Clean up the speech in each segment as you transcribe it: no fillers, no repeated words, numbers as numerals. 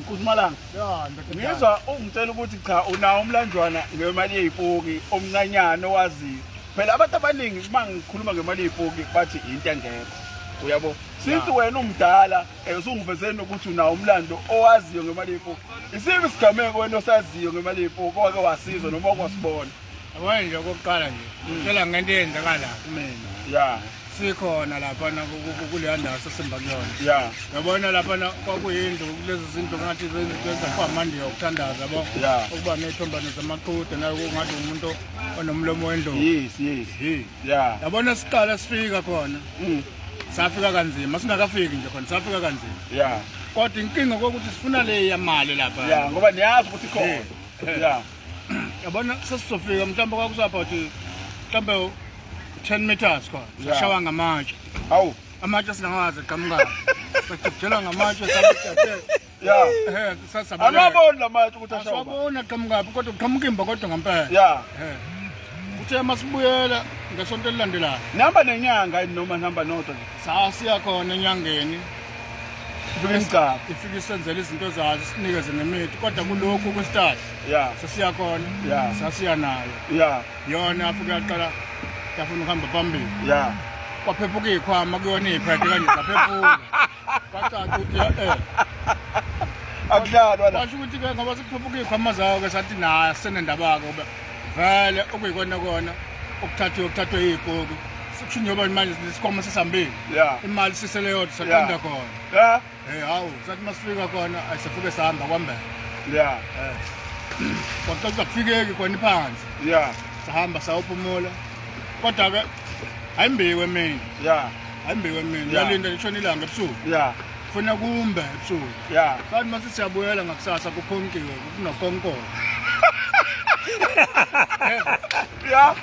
Nkuzimalanga. Ngizwa ungitshela ukuthi cha unawo umlandwana ngemali yezipoki omncanyana owaziyo. Phela abantu abaningi mangikhuluma ngemali yezipoki bathi into engekho. Uyabo? Sithi wena umdala usungivezeni ukuthi unawo umlando owaziyo ngemali yezipoki. Isiphi isigameko wena osaziyo ngemali yezipoki owake wasizwa noma okwasibona? Yabona nje okokuqala nje. Ngicela ngento eyenzakala kumina. Yeah. Sikhona lapha kuleya ndawo sesimba kuyona. Yeah. Yabona lapha kwakuyindlu kulezi zinto ngathi zenza kwamanje yokuthandaza yabo. Ukuba nethombane zamaqhude nayo kungathi umuntu onomlomo wendlovu. Yes. Yeah. Yabona siqala sifika khona. Safika kanzima singakafiki nje khona safika kanzima. Yeah. Kodwa inkinga ukuthi sifuna le yamali lapha. Yeah, ngoba niyazi ukuthi khona. Yeah. Yabona sesizofika mhlawumbe kwakusaphakathi mhlawumbe 10 meters khona. Sashawa ngamatshe. Hawu, amatshe sinangaze qhamuka. Sagijela ngamatshe sabuthathe. Yeah. Sasabona. Anabona lamatshe ukuthi ashawa. Sabona qhamuka kodwa qhamuka imba kodwa ngempela. Yeah. Uthe masibuyela ngesonto elilandelayo. Namba nenyanga noma namba nodwa nje. Sasiya khona enyangeni. Ifike isenzele izinto zazo sinikeze nemithi kodwa kulokhu kwesithathu. Yeah. Sasiya khona. Yeah. Sasiya nayo. Yeah. Yona afike yaqala yafuna ukuhamba phambili. Yeah. Kwaphephuka ikhwama kuyona iphethe kanje kwaphephuka. Kwacaca ukuthi Akudlalwa la. Washo ukuthi ke ngoba sekuphephuka ikhwama zawo ke sathi na senendaba ke vele okuyikona kona ukuthathwe izipoki. Sikusho njengoba manje lesikhwama sesihambile. Yeah. Imali sisele yodwa saqonda khona. Yeah. Hawu sathi masifika khona ayisifike sihamba kwambele. Yeah. Kwacaca kufikeki khona phansi. Yeah. Sahamba sawuphumula. Kodwa ke ayimbiwe mina. Yeah. Ayimbiwe mina. Yalinda lishona ilanga ebusuku. Yeah. Funa kumbe ebusuku. Yeah. Kanti mase siyabuyela ngakusasa kukhonkiwe kunokonkolo. Yeah.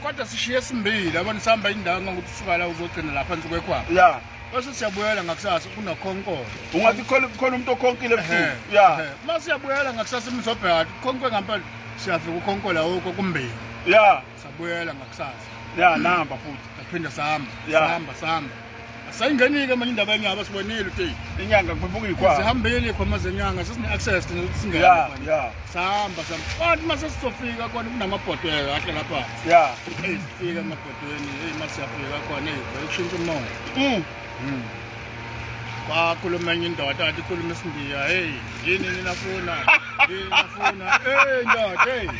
Kodwa sishiye simbili yabona sihamba indawo ngokuthi suka la uzogcina lapha phansi kwekhwama. Yeah. Bese siyabuyela ngakusasa kunokonkolo. Ungathi khona umuntu okhonkile ebusuku. Yeah. Mase siyabuyela ngakusasa imizobheka khonkwe ngempela siyafika ukhonkola woko kumbili. Yeah. Sabuyela ngakusasa. Yeah, namba futhi. Saphinda sahamba. Yeah. Sahamba. Asayingenike manje indaba enyaba sibonile ukuthi inyanga kuphephuka ikhwama. Sihambile khoma zenyanga sesine access singena. Yeah. Sahamba. Kodwa mase sizofika khona kunamabhodwe kahle lapha. Yeah. Sifika emabhodweni mase siyafika khona kushintsha umoya. Kwakhuluma enye indoda athi khuluma isiNdiya yini ninafuna ndoda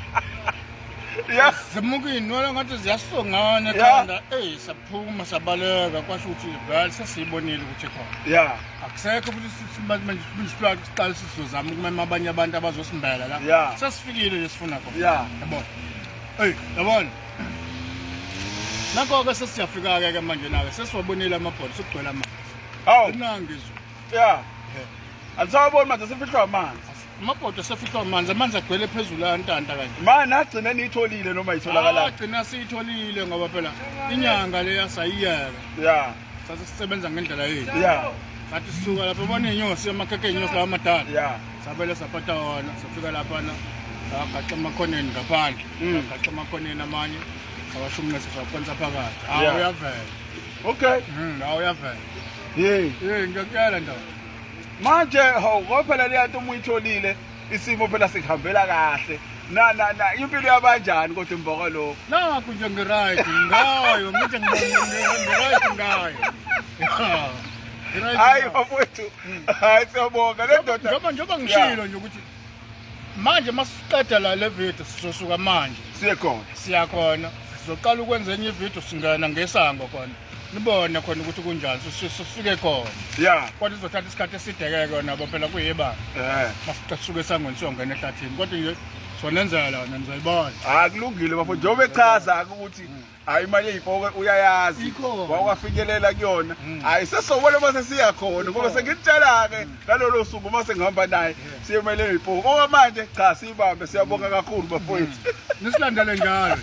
Yeah. Zimukini wala ngathi ziyasongana ekhanda saphuma sabaleka kwasho ukuthi vele sesiyibonile ukuthi khona. Yeah. Akusekho futhi manje siqala sizozama ukumema abanye abantu abazosimbela la. Yeah. Sesifikile lesifuna khona. Yeah. Yabona. Yabona. Nakho ke sesiyafika ke manje nawe sesiwabonile amabhodo sokugcwela amanzi. Hawu. Nangizwe. Yeah. Alisabona manje sefihlwa amanzi. Amabhodo sefihlwa amanzi agcwele phezulu yantanta kanje. Manje agcina nitholile noma itholakala. Agcina siyitholile ngoba phela inyanga le yasayiyeka. Yeah. Sathi sisebenza ngendlela yethu. Yeah. Sathi sisuka lapha ubona inyosi emakhekhe inyosi lawa amadala. Yeah. Sabele saphatha wona safika lapha na sagaxa amakhoneni ngaphandle. Sagaxa amakhoneni amanye sawashumisa saphonsa phakathi. Uyavela. Okay. Uyavela. Ngiyakutshela ndoda. Manje ngoba phela le nto umuyitholile isimo phela sikuhambela kahle. Na impilo yabanjani kodwa imboka lo. Nakho nje ngiright ngayo ngithi ngiright ngayo. Hayi bafowethu. Hayi siyabonga le ndoda. Njoba ngishilo nje ukuthi manje masiqeda la le video sizosuka manje. Siyakhona. Sizoqala ukwenza enye ivideo singena ngesango khona. Nibona khona ukuthi kunjani sifike khona. Yeah. Kodwa izothatha isikhathi esideke kona ngoba phela kuyibanga. Masisuke esangweni siyongena ehlathini kodwa nje sonenzela wena nizayibona. Kulungile bafowethu njengoba echaza ukuthi hayi imali yezipoke uyayazi. Wakwafikelela kuyona. Hayi sesobona mase siya khona ngoba sengitshela ke ngalolo suku mase ngihamba naye siyemele izipoke. Okwamanje cha sibambe siyabonga kakhulu bafowethu. Nisilandele njalo.